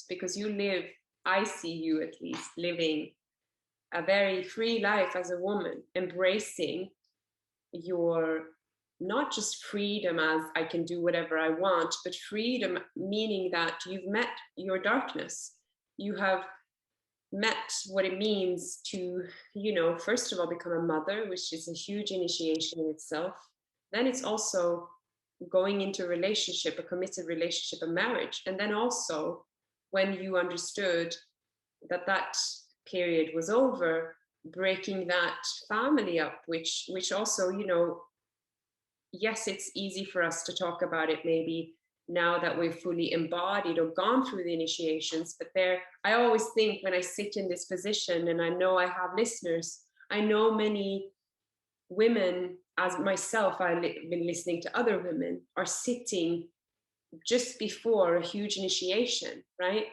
because you live, I see you at least, living a very free life as a woman, embracing your, not just freedom as I can do whatever I want, but freedom meaning that you've met your darkness. You have met what it means to, first of all, become a mother, which is a huge initiation in itself. Then it's also going into a relationship, a committed relationship, a marriage. And then also when you understood that period was over, breaking that family up, which also, yes, it's easy for us to talk about it maybe now that we've fully embodied or gone through the initiations. But I always think when I sit in this position, and I know I have listeners, I know many women, as myself, I've been listening to other women, are sitting just before a huge initiation, right?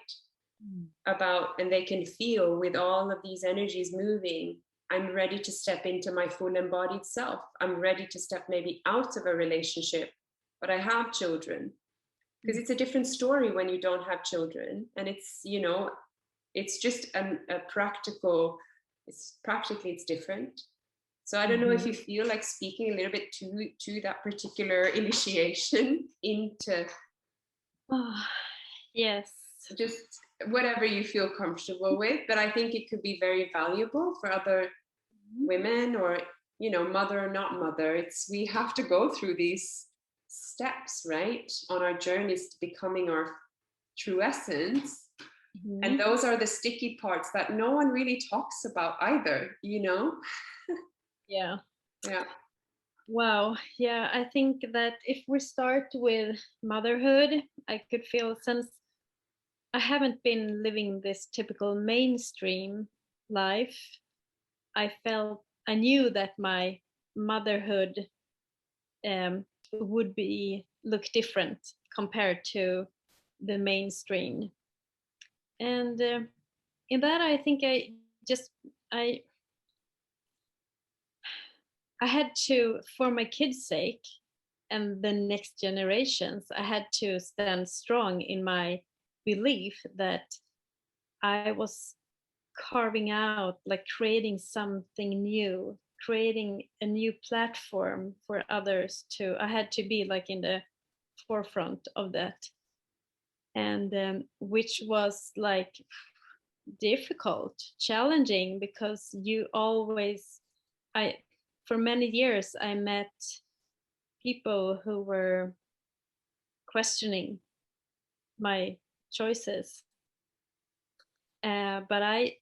And they can feel with all of these energies moving, I'm ready to step into my full embodied self. I'm ready to step maybe out of a relationship, but I have children. Because it's a different story when you don't have children. And it's, it's just a practical, it's different. So I don't know if you feel like speaking a little bit to that particular initiation into. Yes. Just whatever you feel comfortable with, but I think it could be very valuable for other women, or mother or not mother. We have to go through these steps, right, on our journeys to becoming our true essence. And those are the sticky parts that no one really talks about either. Yeah. Wow. Yeah, I think that if we start with motherhood, I could feel, since I haven't been living this typical mainstream life, I knew that my motherhood would look different compared to the mainstream. And in that, I think I had to, for my kids' sake and the next generations, I had to stand strong in my belief that I was carving out, like creating something new, creating a new platform for others I had to be like in the forefront of that. And which was like difficult, challenging, because for many years I met people who were questioning my choices, but I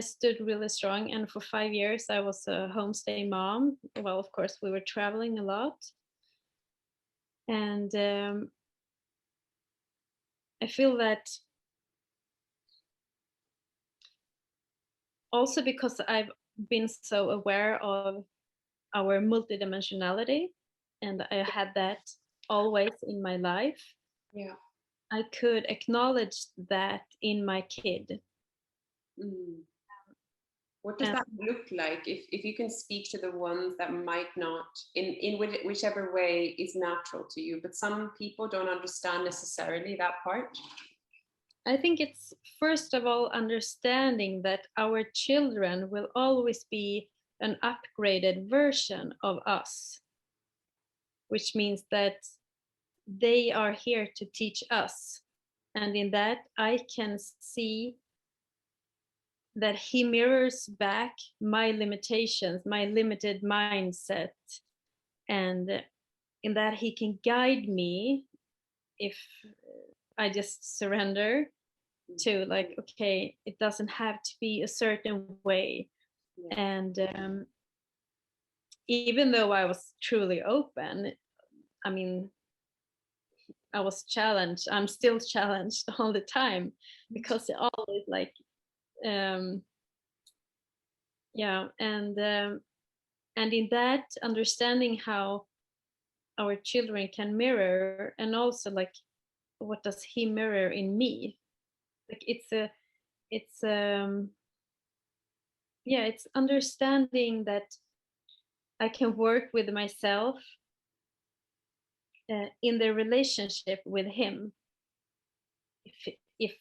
stood really strong, and for 5 years I was a homestay mom. Well, of course we were traveling a lot, and I feel that also because I've been so aware of our multidimensionality, and I had that always in my life. Yeah, I could acknowledge that in my kid. What does that look like? If you can speak to the ones that might not, in whichever way is natural to you, but some people don't understand necessarily that part. I think it's first of all understanding that our children will always be an upgraded version of us, which means that they are here to teach us. And in that, I can see that he mirrors back my limitations, my limited mindset. And in that, he can guide me if I just surrender to, like, okay, it doesn't have to be a certain way. And even though I was truly open, I mean, I was challenged. I'm still challenged all the time, because it always like, and in that, understanding how our children can mirror, and also like, what does he mirror in me? Like it's understanding that I can work with myself in the relationship with him. if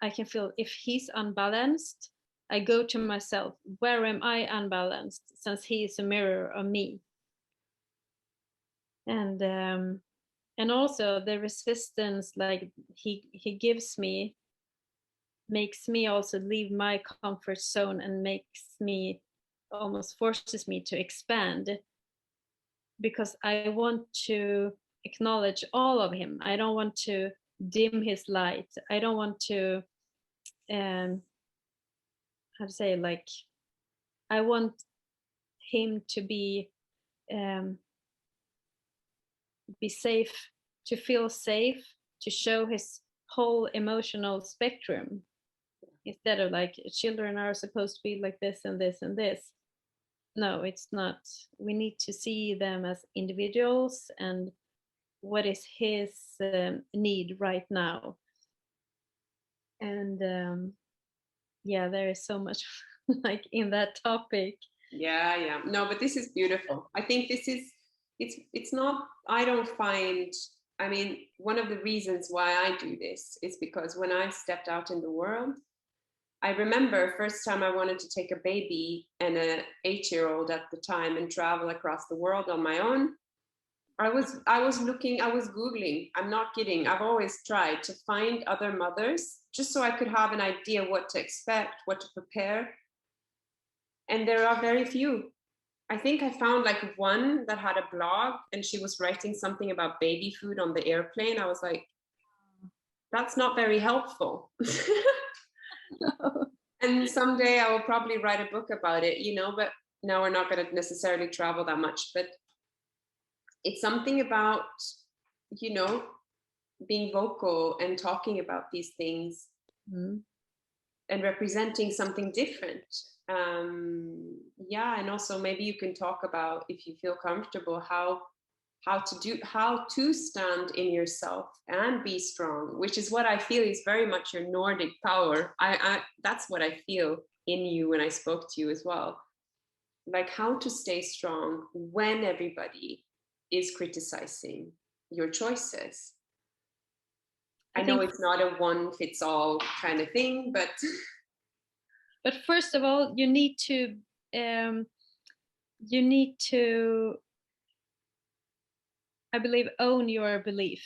I can feel if he's unbalanced, I go to myself, where am I unbalanced, since he is a mirror of me. And also the resistance like he gives me makes me also leave my comfort zone, and makes me, almost forces me to expand, because I want to acknowledge all of him. I don't want to dim his light. I don't want to how to say, like, I want him to um, be safe, to feel safe, to show his whole emotional spectrum, instead of like children are supposed to be like this and this and this. No, it's not. We need to see them as individuals, and what is his need right now. And yeah, there is so much like in that topic. Yeah. No, but this is beautiful. I think this is, it's not, I don't find, I mean, one of the reasons why I do this is because when I stepped out in the world, I remember first time I wanted to take a baby and a 8-year-old at the time and travel across the world on my own. I was looking, I was Googling, I'm not kidding. I've always tried to find other mothers just so I could have an idea what to expect, what to prepare. And there are very few. I think I found like one that had a blog and she was writing something about baby food on the airplane. I was like, that's not very helpful. And someday I will probably write a book about it, you know, but now we're not going to necessarily travel that much. But it's something about, you know, being vocal and talking about these things and representing something different. Yeah, and also maybe you can talk about, if you feel comfortable, how to stand in yourself and be strong, which is what I feel is very much your Nordic power. I that's what I feel in you when I spoke to you as well, like how to stay strong when everybody is criticizing your choices. I know it's not a one fits all kind of thing, but first of all, you need to I believe own your belief.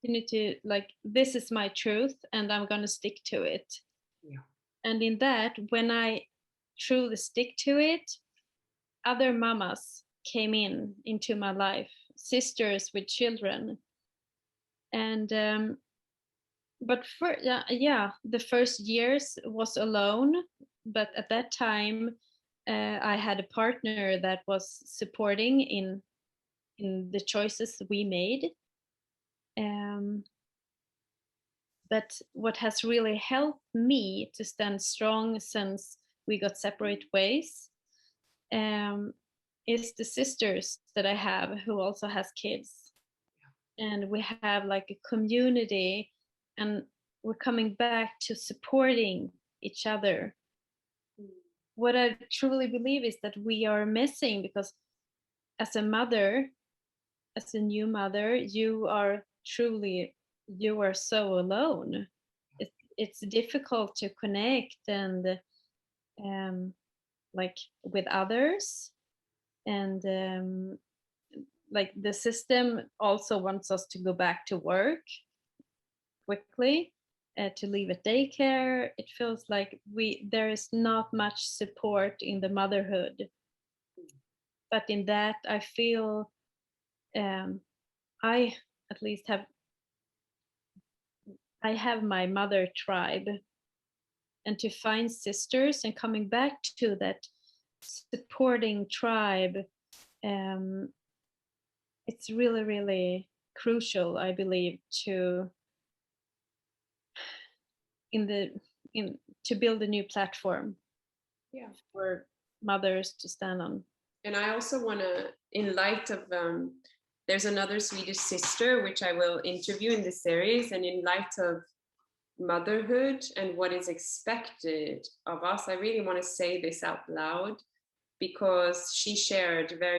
You need to, like, this is my truth and I'm going to stick to it. Yeah. And in that, when I truly stick to it, other mamas came into my life, sisters with children. And but for the first years was alone, but at that time I had a partner that was supporting in the choices we made. But what has really helped me to stand strong since we got separate ways is the sisters that I have who also has kids. And we have like a community, and we're coming back to supporting each other. What I truly believe is that we are missing, because as a mother, as a new mother, you are so alone. It's difficult to connect and like with others, and like the system also wants us to go back to work quickly, to leave at daycare. It feels like there is not much support in the motherhood. But in that, I feel I at least have my mother tribe, and to find sisters and coming back to that supporting tribe, it's really, really crucial, I believe, to build a new platform for mothers to stand on. And I also want to, in light of, there's another Swedish sister, which I will interview in this series, and in light of motherhood and what is expected of us, I really want to say this out loud, because she shared very